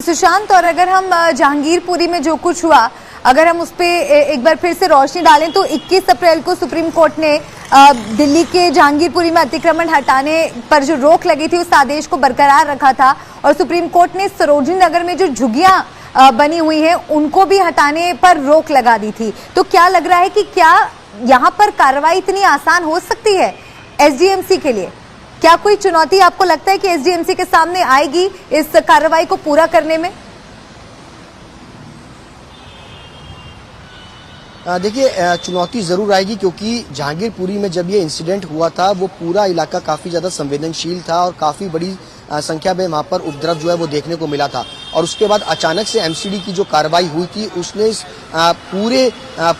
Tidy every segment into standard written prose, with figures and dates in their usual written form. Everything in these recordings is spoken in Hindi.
सुशांत, और अगर हम जहांगीरपुरी में जो कुछ हुआ, अगर हम उस पर एक बार फिर से रोशनी डालें तो 21 अप्रैल को सुप्रीम कोर्ट ने दिल्ली के जहांगीरपुरी में अतिक्रमण हटाने पर जो रोक लगी थी उस आदेश को बरकरार रखा था और सुप्रीम कोर्ट ने सरोजनी नगर में जो झुग्गियां बनी हुई हैं उनको भी हटाने पर रोक लगा दी थी। तो क्या लग रहा है कि क्या यहाँ पर कार्रवाई इतनी आसान हो सकती है एसडीएमसी के लिए? क्या कोई चुनौती आपको लगता है कि एसडीएमसी के सामने आएगी इस कार्रवाई को पूरा करने में? देखिए, चुनौती जरूर आएगी क्योंकि जहांगीरपुरी में जब ये इंसिडेंट हुआ था वो पूरा इलाका काफी ज्यादा संवेदनशील था और काफी बड़ी संख्या में वहां पर उपद्रव जो है वो देखने को मिला था। और उसके बाद अचानक से एमसीडी की जो कार्रवाई हुई थी उसने पूरे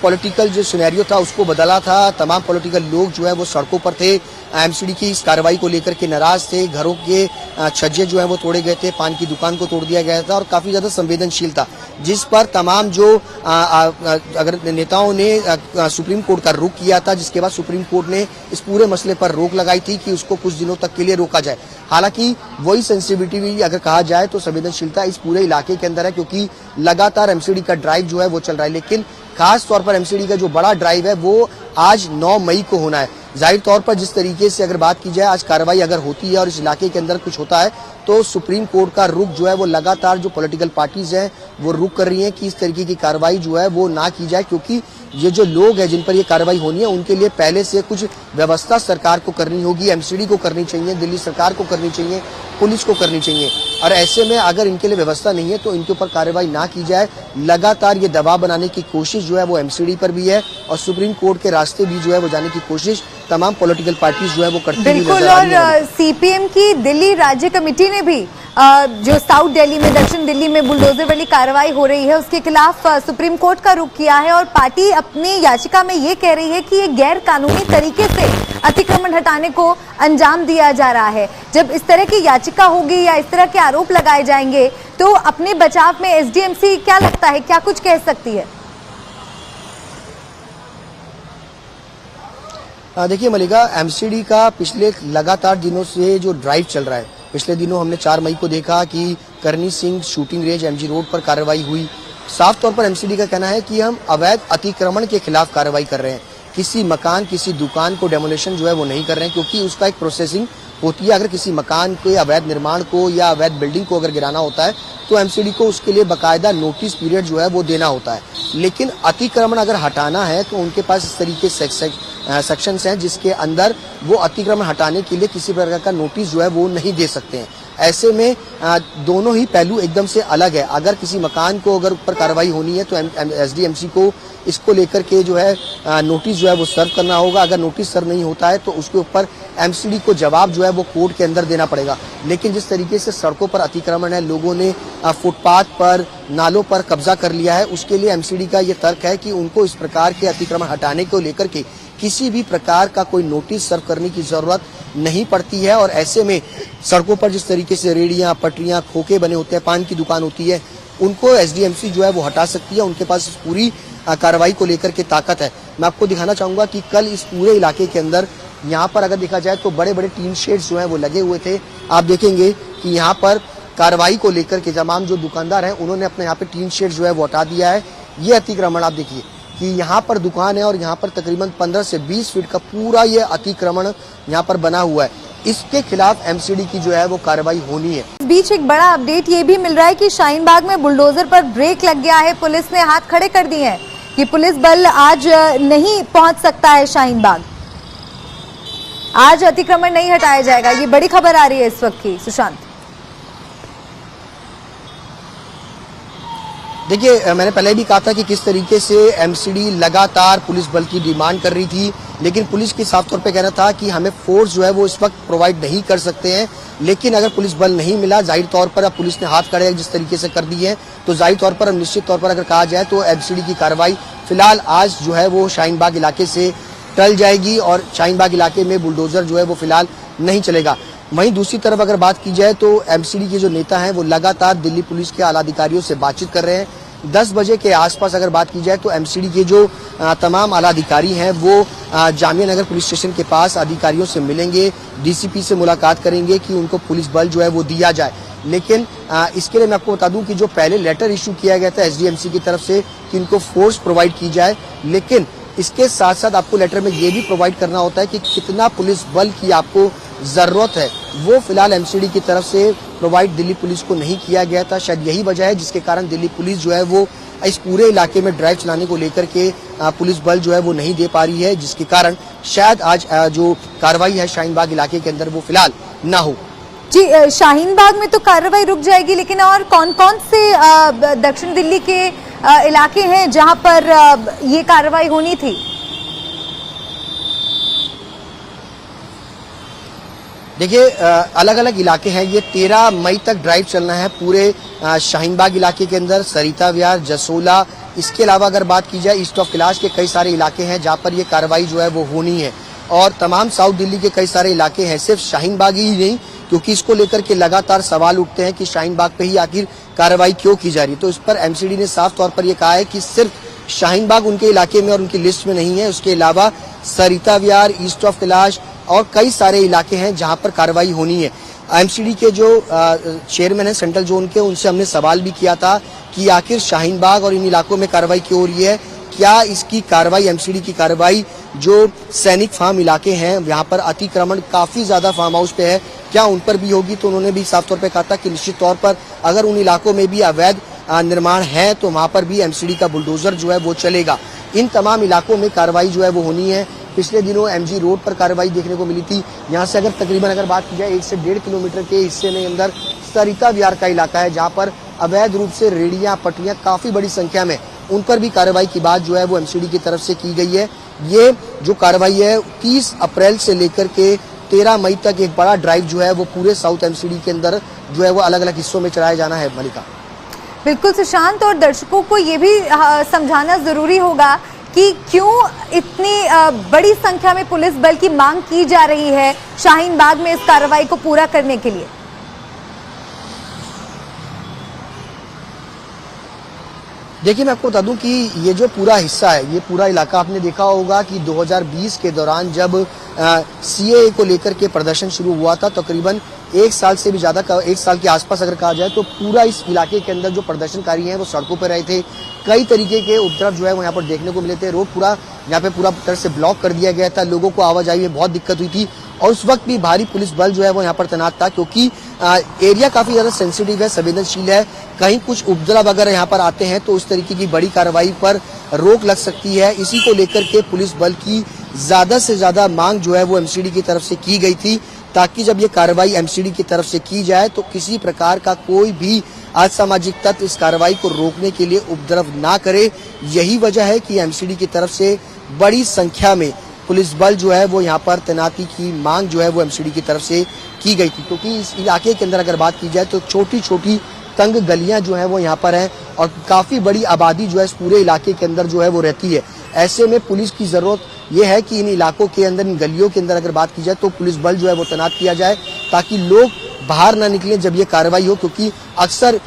पॉलिटिकल जो सिनेरियो था उसको बदला था। तमाम पॉलिटिकल लोग जो है वो सड़कों पर थे, एमसीडी की इस कार्रवाई को लेकर के नाराज थे। घरों के छज्जे जो है वो तोड़े गए थे, पान की दुकान को तोड़ दिया गया था और काफी ज्यादा संवेदनशील था, जिस पर तमाम जो अगर नेताओं ने सुप्रीम कोर्ट का रुख किया था, जिसके बाद सुप्रीम कोर्ट ने इस पूरे मसले पर रोक लगाई थी कि उसको कुछ दिनों तक के लिए रोका जाए। हालांकि वही सेंसिटिविटी अगर कहा जाए तो संवेदनशीलता इस पूरे इलाके के अंदर है क्योंकि लगातार एमसीडी का ड्राइव जो है वो चल रहा है। लेकिन खास तौर पर एमसीडी का जो बड़ा ड्राइव है वो आज 9 मई को होना है। जाहिर तौर पर जिस तरीके से अगर बात की जाए आज कार्रवाई अगर होती है और इस इलाके के अंदर कुछ होता है तो सुप्रीम कोर्ट का रुख जो है वो लगातार जो पॉलिटिकल पार्टीज हैं वो रुख कर रही हैं कि इस तरीके की कार्रवाई जो है वो ना की जाए, क्योंकि ये जो लोग हैं जिन पर ये कार्रवाई होनी है उनके लिए पहले से कुछ व्यवस्था सरकार को करनी होगी, एमसीडी को करनी चाहिए, दिल्ली सरकार को करनी चाहिए, पुलिस को करनी चाहिए। और ऐसे में अगर इनके लिए व्यवस्था नहीं है तो इनके ऊपर कार्रवाई ना की जाए। लगातार ये दबाव बनाने की कोशिश जो है वो एमसीडी पर भी है और सुप्रीम कोर्ट के रास्ते भी जो है वो जाने की कोशिश तमाम पॉलिटिकल पार्टीज जो है वो करती हुई नजर आ रही है। और सीपीएम की दिल्ली राज्य कमेटी ने भी जो साउथ दिल्ली में, दक्षिण दिल्ली में बुलडोजर वाली कार्रवाई हो रही है उसके खिलाफ सुप्रीम कोर्ट का रुख किया है और पार्टी अपनी याचिका में ये कह रही है कि ये गैर कानूनी तरीके से अतिक्रमण हटाने को अंजाम दिया जा रहा है। जब इस तरह की याचिका होगी या इस तरह के आरोप लगाए जाएंगे तो अपने बचाव में एसडीएमसी क्या लगता है, क्या कुछ कह सकती है? देखिए मलिका, एमसीडी का पिछले लगातार दिनों से जो ड्राइव चल रहा है, पिछले दिनों हमने 4 मई को देखा कि करनी Singh shooting range MG road पर कार्रवाई हुई। साफ तौर पर एमसीडी का कहना है कि हम अवैध अतिक्रमण के खिलाफ कार्रवाई कर रहे हैं, किसी मकान किसी दुकान को डेमोलिशन जो है वो नहीं कर रहे हैं, क्योंकि उसका एक प्रोसेसिंग होती है। अगर किसी मकान के अवैध निर्माण को या अवैध बिल्डिंग को अगर गिराना होता है तो एमसीडी को उसके लिए बाकायदा नोटिस पीरियड जो है वो देना होता है। लेकिन अतिक्रमण अगर हटाना है तो उनके पास इस तरीके सेक्शंस हैं जिसके अंदर वो अतिक्रमण हटाने के लिए किसी प्रकार का नोटिस जो है वो नहीं दे सकते हैं। ऐसे में दोनों ही पहलू एकदम से अलग है। अगर किसी मकान को अगर ऊपर कार्रवाई होनी है तो एसडीएमसी को इसको लेकर के जो है नोटिस जो है वो सर्व करना होगा। अगर नोटिस सर्व नहीं होता है तो उसके ऊपर एमसीडी को जवाब जो है वो कोर्ट के अंदर देना पड़ेगा। लेकिन जिस तरीके से सड़कों पर अतिक्रमण है, लोगों ने फुटपाथ पर, नालों पर कब्जा कर लिया है, उसके लिए एमसीडी का ये तर्क है कि उनको इस प्रकार के अतिक्रमण हटाने को लेकर के किसी भी प्रकार का कोई नोटिस सर्व करने की जरूरत नहीं पड़ती है। और ऐसे में सड़कों पर जिस तरीके से रेडियां, पटरियां, खोखे बने होते हैं, पान की दुकान होती है, उनको एसडीएमसी जो है वो हटा सकती है। उनके पास पूरी कार्रवाई को लेकर के ताकत है। मैं आपको दिखाना चाहूंगा कि कल इस पूरे इलाके के अंदर यहाँ पर अगर देखा जाए तो बड़े बड़े टीन शेड्स जो है वो लगे हुए थे। आप देखेंगे कि यहाँ पर कार्रवाई को लेकर के तमाम जो दुकानदार हैं उन्होंने अपने यहाँ पे टीन शेड जो है वो हटा दिया है। ये अतिक्रमण आप देखिए कि यहाँ पर दुकान है और यहाँ पर तकरीबन 15 से 20 फीट का पूरा ये अतिक्रमण यहाँ पर बना हुआ है। इसके खिलाफ एमसीडी की जो है वो कार्रवाई होनी है। इस बीच एक बड़ा अपडेट ये भी मिल रहा है कि शाहीन बाग में बुलडोजर पर ब्रेक लग गया है, पुलिस ने हाथ खड़े कर दिए हैं कि पुलिस बल आज नहीं पहुंच सकता है शाहीन बाग, आज अतिक्रमण नहीं हटाया जाएगा। ये बड़ी खबर आ रही है इस वक्त की, सुशांत। देखिए, मैंने पहले भी कहा था कि किस तरीके से एमसीडी लगातार पुलिस बल की डिमांड कर रही थी, लेकिन पुलिस की साफ तौर पे कहना था कि हमें फोर्स जो है वो इस वक्त प्रोवाइड नहीं कर सकते हैं। लेकिन अगर पुलिस बल नहीं मिला, जाहिर तौर पर अब पुलिस ने हाथ खड़े जिस तरीके से कर दी है, तो जाहिर तौर पर निश्चित तौर पर अगर कहा जाए तो एमसीडी की कार्रवाई फिलहाल आज जो है वो शाहीन बाग इलाके से टल जाएगी और शाहीन बाग इलाके में बुलडोजर जो है वो फिलहाल नहीं चलेगा। वहीं दूसरी तरफ अगर बात की जाए तो एमसीडी के जो नेता हैं वो लगातार दिल्ली पुलिस के आला अधिकारियों से बातचीत कर रहे हैं। 10 बजे के आसपास अगर बात की जाए तो एमसीडी के जो तमाम आला अधिकारी हैं वो जामिया नगर पुलिस स्टेशन के पास अधिकारियों से मिलेंगे, डीसीपी से मुलाकात करेंगे कि उनको पुलिस बल जो है वो दिया जाए। लेकिन इसके लिए मैं आपको बता दूं कि जो पहले लेटर इशू किया गया था एसडीएमसी की तरफ से कि इनको फोर्स प्रोवाइड की जाए, लेकिन इसके साथ साथ आपको लेटर में ये भी प्रोवाइड करना होता है कि कितना पुलिस बल की आपको जरूरत है, वो फिलहाल एमसीडी की तरफ से प्रोवाइड दिल्ली पुलिस को नहीं किया गया था। शायद यही वजह है जिसके कारण दिल्ली पुलिस जो है वो इस पूरे इलाके में ड्राइव चलाने को लेकर के पुलिस बल जो है वो नहीं दे पा रही है, जिसके कारण शायद आज जो कार्रवाई है शाहीन बाग इलाके के अंदर वो फिलहाल ना हो। जी, शाहीन बाग में तो कार्रवाई रुक जाएगी, लेकिन और कौन कौन से दक्षिण दिल्ली के इलाके हैं जहां पर ये कार्रवाई होनी थी? देखिए, अलग अलग इलाके हैं। ये 13 मई तक ड्राइव चलना है पूरे शाहीन बाग इलाके के अंदर, सरिता विहार, जसोला। इसके अलावा अगर बात की जाए ईस्ट ऑफ कैलाश के कई सारे इलाके हैं जहां पर ये कार्रवाई जो है वो होनी है, और तमाम साउथ दिल्ली के कई सारे इलाके हैं, सिर्फ शाहीन बाग ही नहीं, क्योंकि इसको लेकर के लगातार सवाल उठते हैं कि शाहीन बाग पे ही आखिर कार्रवाई क्यों की जा रही है। तो इस पर एमसीडी ने साफ तौर पर यह कहा है कि सिर्फ शाहीन बाग उनके इलाके में और उनकी लिस्ट में नहीं है, उसके अलावा सरिता विहार, ईस्ट ऑफ कैलाश और कई सारे इलाके हैं जहां पर कार्रवाई होनी है। एमसीडी के जो चेयरमैन है सेंट्रल जोन के, उनसे हमने सवाल भी किया था कि आखिर शाहीन बाग और इन इलाकों में कार्रवाई क्यों हो रही है, क्या इसकी कार्रवाई एमसीडी की कार्रवाई जो सैनिक फार्म इलाके हैं यहाँ पर अतिक्रमण काफी ज्यादा फार्म हाउस पे है, क्या उन पर भी होगी। तो उन्होंने भी साफ तौर पे कहा था कि निश्चित तौर पर अगर उन इलाकों में भी अवैध निर्माण है तो वहां पर भी एमसीडी का बुलडोजर जो है वो चलेगा। इन तमाम इलाकों में कार्रवाई जो है वो होनी है। पिछले दिनों एमजी रोड पर कार्रवाई देखने को मिली थी। यहाँ से अगर तकरीबन अगर बात की जाए 1 से 1.5 किलोमीटर के हिस्से में अंदर सरिता विहार का इलाका है जहाँ पर अवैध रूप से रेडियां, पटरियां काफी बड़ी संख्या में, उन पर भी कार्रवाई की बात जो है वो एमसीडी की तरफ से की गई है। ये जो कार्रवाई है 30 अप्रैल से लेकर के 13 मई तक एक बड़ा ड्राइव जो है वो पूरे साउथ एमसीडी के अंदर जो है वो अलग अलग हिस्सों में चलाया जाना है। मलिका, बिल्कुल सुशांत, और दर्शकों को ये भी समझाना जरूरी होगा कि क्यों इतनी बड़ी संख्या में पुलिस बल की मांग की जा रही है शाहीन बाग में इस कार्रवाई को पूरा करने के लिए। देखिए, मैं आपको बता दूं कि ये जो पूरा हिस्सा है, ये पूरा इलाका आपने देखा होगा कि 2020 के दौरान जब सीएए को लेकर के प्रदर्शन शुरू हुआ था, तकरीबन 1 साल से भी ज्यादा, 1 साल के आसपास अगर कहा जाए, तो पूरा इस इलाके के अंदर जो प्रदर्शनकारी हैं वो सड़कों पर रहे थे। कई तरीके के उपद्रव जो है वो यहाँ पर देखने को मिले थे। रोड पूरा यहाँ पे पूरा तरह से ब्लॉक कर दिया गया था, लोगों को आवाजाही में बहुत दिक्कत हुई थी, और उस वक्त भी भारी पुलिस बल जो है वो यहाँ पर तैनात था, क्योंकि एरिया काफी ज्यादा सेंसिटिव है, संवेदनशील है। कहीं कुछ उपद्रव अगर यहाँ पर आते हैं तो उस तरीके की बड़ी कार्रवाई पर रोक लग सकती है। इसी को लेकर के पुलिस बल की ज्यादा से ज्यादा मांग जो है वो एमसीडी की तरफ से की गई थी, ताकि जब ये कार्रवाई एमसीडी की तरफ से की जाए तो किसी प्रकार का कोई भी असामाजिक तत्व इस कार्रवाई को रोकने के लिए उपद्रव ना करे। यही वजह है कि एमसीडी की तरफ से बड़ी संख्या में पुलिस बल जो है वो यहाँ पर तैनाती की मांग जो है वो एमसीडी की तरफ से की गई थी, क्योंकि इस इलाके के अंदर अगर बात की जाए तो छोटी छोटी तंग गलियां जो है वो यहाँ पर हैं, और काफी बड़ी आबादी जो है इस पूरे इलाके के अंदर जो है वो रहती है। ऐसे में पुलिस की जरूरत ये है कि इन इलाकों के अंदर, इन गलियों के अंदर अगर बात की जाए तो पुलिस बल जो है वो तैनात किया जाए, ताकि लोग बाहर ना निकले जब ये कार्रवाई हो, क्योंकि अक्सर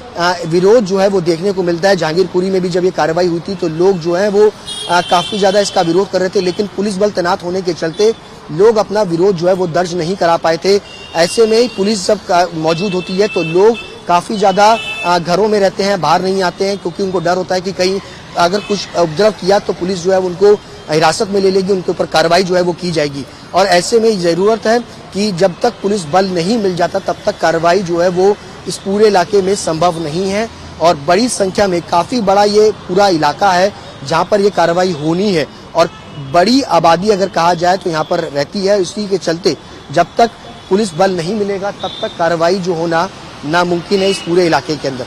विरोध जो है वो देखने को मिलता है। जहांगीरपुरी में भी जब ये कार्रवाई हुई थी तो लोग जो है वो काफी ज्यादा इसका विरोध कर रहे थे, लेकिन पुलिस बल तैनात होने के चलते लोग अपना विरोध जो है वो दर्ज नहीं करा पाए थे। ऐसे में पुलिस जब मौजूद होती है तो लोग काफी ज्यादा घरों में रहते हैं, बाहर नहीं आते हैं, क्योंकि उनको डर होता है कि कहीं अगर कुछ उपद्रव किया तो पुलिस जो है उनको हिरासत में ले लेगी, उनके ऊपर कार्रवाई जो है वो की जाएगी। और ऐसे में जरूरत है कि जब तक पुलिस बल नहीं मिल जाता तब तक कार्रवाई जो है वो इस पूरे इलाके में संभव नहीं है, और बड़ी संख्या में काफी बड़ा ये पूरा इलाका है जहां पर ये कार्रवाई होनी है, और बड़ी आबादी अगर कहा जाए तो यहाँ पर रहती है। इसी के चलते जब तक पुलिस बल नहीं मिलेगा तब तक कार्रवाई जो होना नामुमकिन है इस पूरे इलाके के अंदर।